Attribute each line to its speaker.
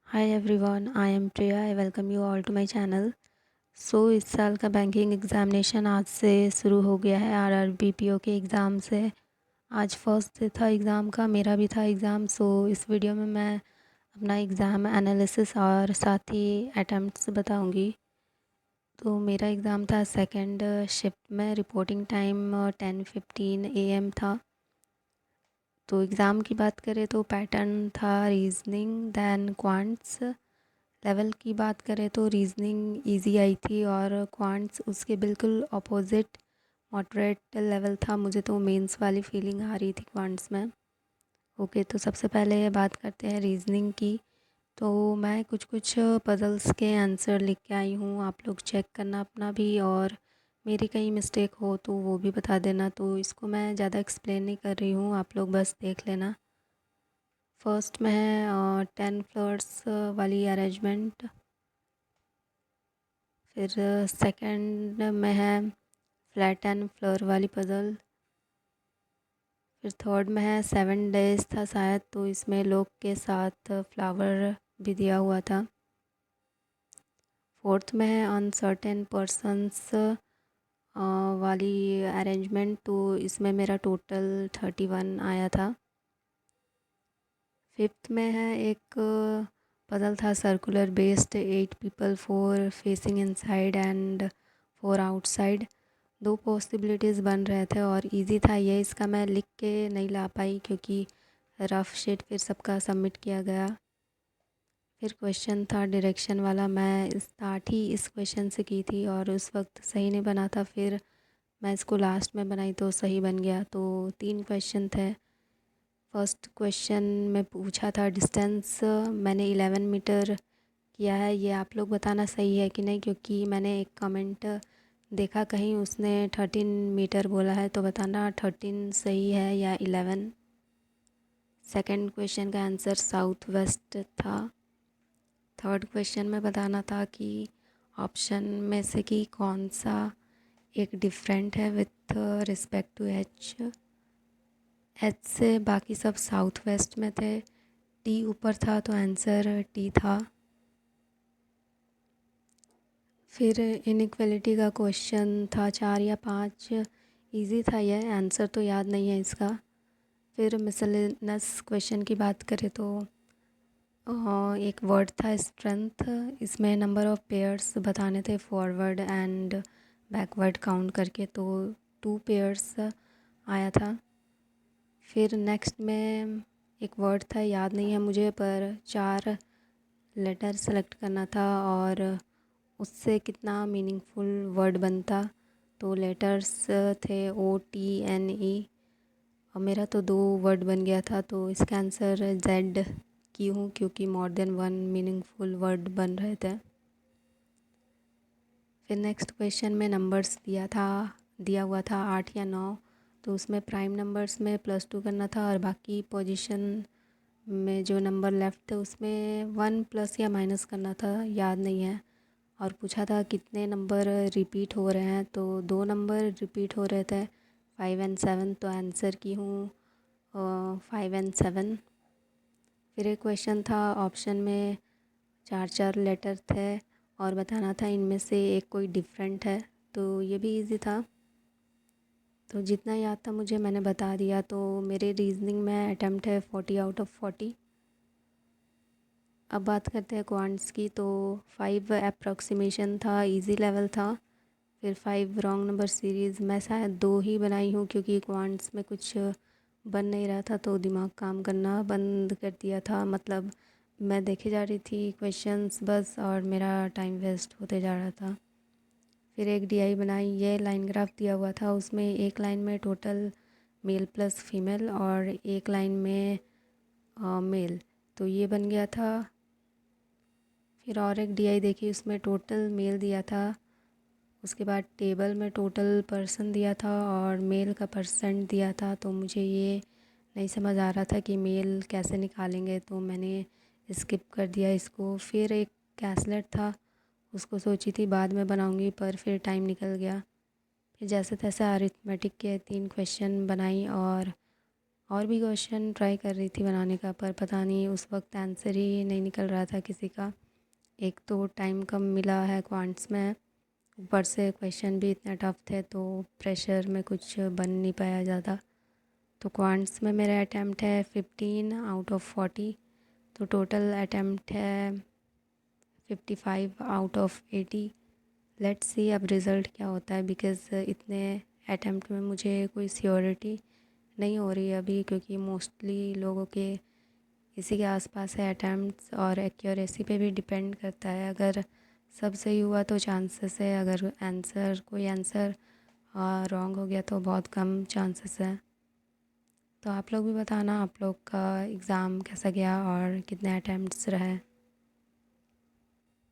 Speaker 1: Hi everyone, I am Priya. I welcome you all to my channel. इस साल का banking examination आज से शुरू हो गया है। आरआर बीपीओ के एग्ज़ाम से आज फर्स्ट डे था एग्ज़ाम का, मेरा भी था एग्ज़ाम। इस वीडियो में मैं अपना एग्ज़ाम एनालिसिस और साथ ही अटैम्प्ट्स बताऊंगी। तो मेरा एग्ज़ाम था सेकंड शिफ्ट में, रिपोर्टिंग टाइम 10:15 AM था। तो एग्ज़ाम की बात करें तो पैटर्न था रीजनिंग दैन क्वांट्स। लेवल की बात करें तो रीजनिंग इजी आई थी और क्वांट्स उसके बिल्कुल अपोजिट मॉडरेट लेवल था। मुझे तो मेंस वाली फीलिंग आ रही थी क्वांट्स में। ओके, तो सबसे पहले बात करते हैं रीजनिंग की। तो मैं कुछ कुछ पजल्स के आंसर लिख के आई हूँ, आप लोग चेक करना अपना भी, और मेरी कहीं मिस्टेक हो तो वो भी बता देना। तो इसको मैं ज़्यादा एक्सप्लेन नहीं कर रही हूँ, आप लोग बस देख लेना। फर्स्ट में है 10 फ्लोर्स वाली अरेंजमेंट। फिर सेकंड में है फ्लैट एंड फ्लोर वाली पज़ल। फिर थर्ड में है 7 डेज था शायद, तो इसमें लोग के साथ फ्लावर भी दिया हुआ था। फोर्थ में है अनसर्टेन पर्सनस वाली अरेंजमेंट, तो इसमें मेरा टोटल 31 आया था। फिफ्थ में है एक पज़ल था circular based, 8 people, 4 facing inside and 4 outside. दो पॉसिबिलिटीज़ बन रहे थे और इजी था ये। इसका मैं लिख के नहीं ला पाई क्योंकि रफ शीट फिर सबका सबमिट किया गया। फिर क्वेश्चन था डायरेक्शन वाला, मैं स्टार्ट ही इस क्वेश्चन से की थी और उस वक्त सही नहीं बना था। फिर मैं इसको लास्ट में बनाई तो सही बन गया। तो 3 क्वेश्चन थे। फर्स्ट क्वेश्चन में पूछा था डिस्टेंस, मैंने 11 मीटर किया है। ये आप लोग बताना सही है कि नहीं, क्योंकि मैंने एक कमेंट देखा कहीं उसने 13 मीटर बोला है, तो बताना 13 सही है या 11। सेकंड क्वेश्चन का आंसर साउथ वेस्ट था। थर्ड क्वेश्चन में बताना था कि ऑप्शन में से कि कौन सा एक डिफरेंट है with respect to H. H से बाकी सब साउथ वेस्ट में थे। टी ऊपर था तो आंसर टी था। फिर इनइक्वलिटी का क्वेश्चन था 4 या 5, इजी था यह, आंसर तो याद नहीं है इसका। फिर मिसलेनियस क्वेश्चन की बात करें तो एक वर्ड था स्ट्रेंथ, इसमें नंबर ऑफ़ पेयर्स बताने थे फॉरवर्ड एंड बैकवर्ड काउंट करके, तो 2 पेयर्स आया था। फिर नेक्स्ट में एक वर्ड था, याद नहीं है मुझे, पर 4 लेटर सेलेक्ट करना था और उससे कितना मीनिंगफुल वर्ड बनता। तो लेटर्स थे OTNE और मेरा तो 2 वर्ड बन गया था, तो इसका आंसर जेड की हूँ क्योंकि मोर देन 1 मीनिंगफुल वर्ड बन रहे थे। फिर नेक्स्ट क्वेश्चन में नंबर्स दिया हुआ था 8 या 9, तो उसमें प्राइम नंबर्स में +2 करना था और बाकी पोजीशन में जो नंबर लेफ्ट थे उसमें 1 प्लस या माइनस करना था, याद नहीं है। और पूछा था कितने नंबर रिपीट हो रहे हैं, तो 2 नंबर रिपीट हो रहे थे, 5 एंड 7, तो आंसर की हूँ 5 एंड 7। फिर एक क्वेश्चन था ऑप्शन में 4 लेटर थे और बताना था इनमें से एक कोई डिफरेंट है, तो ये भी इजी था। तो जितना याद था मुझे मैंने बता दिया। तो मेरे रीजनिंग में अटैम्प्ट है 40 आउट ऑफ 40। अब बात करते हैं क्वांट्स की। तो 5 अप्रॉक्सीमेशन था, इजी लेवल था। फिर 5 रॉन्ग नंबर सीरीज़, मैं शायद 2 ही बनाई हूँ क्योंकि क्वांट्स में कुछ बन नहीं रहा था तो दिमाग काम करना बंद कर दिया था। मतलब मैं देखे जा रही थी क्वेश्चंस बस और मेरा टाइम वेस्ट होते जा रहा था। फिर एक डीआई बनाई, ये लाइन ग्राफ दिया हुआ था, उसमें एक लाइन में टोटल मेल प्लस फीमेल और एक लाइन में मेल, तो ये बन गया था। फिर और एक डीआई देखी, उसमें टोटल मेल दिया था, उसके बाद टेबल में टोटल पर्सन दिया था और मेल का परसेंट दिया था। तो मुझे ये नहीं समझ आ रहा था कि मेल कैसे निकालेंगे, तो मैंने स्किप कर दिया इसको। फिर एक कैसलेट था, उसको सोची थी बाद में बनाऊंगी पर फिर टाइम निकल गया। फिर जैसे तैसे अरिथमेटिक के 3 क्वेश्चन बनाई और और भी क्वेश्चन ट्राई कर रही थी बनाने का, पर पता नहीं उस वक्त आंसर ही नहीं निकल रहा था किसी का। एक तो टाइम कम मिला है, क्वांट्स में, ऊपर से क्वेश्चन भी इतने टफ थे, तो प्रेशर में कुछ बन नहीं पाया ज़्यादा। तो क्वांट्स में मेरा अटैम्प्ट है 15 आउट ऑफ 40, तो टोटल अटैम्प्ट है 55 आउट ऑफ 80। लेट्स सी अब रिज़ल्ट क्या होता है, बिकॉज़ इतने अटैम्प्ट में मुझे कोई श्योरिटी नहीं हो रही है अभी, क्योंकि मोस्टली लोगों के इसी के आसपास है अटैम्प्ट्स, और एक्यूरेसी पे भी डिपेंड करता है। अगर सब सही हुआ तो चांसेस है, अगर कोई आंसर रॉन्ग हो गया तो बहुत कम चांसेस है। तो आप लोग भी बताना आप लोग का एग्ज़ाम कैसा गया और कितने अटैम्प्ट्स रहे।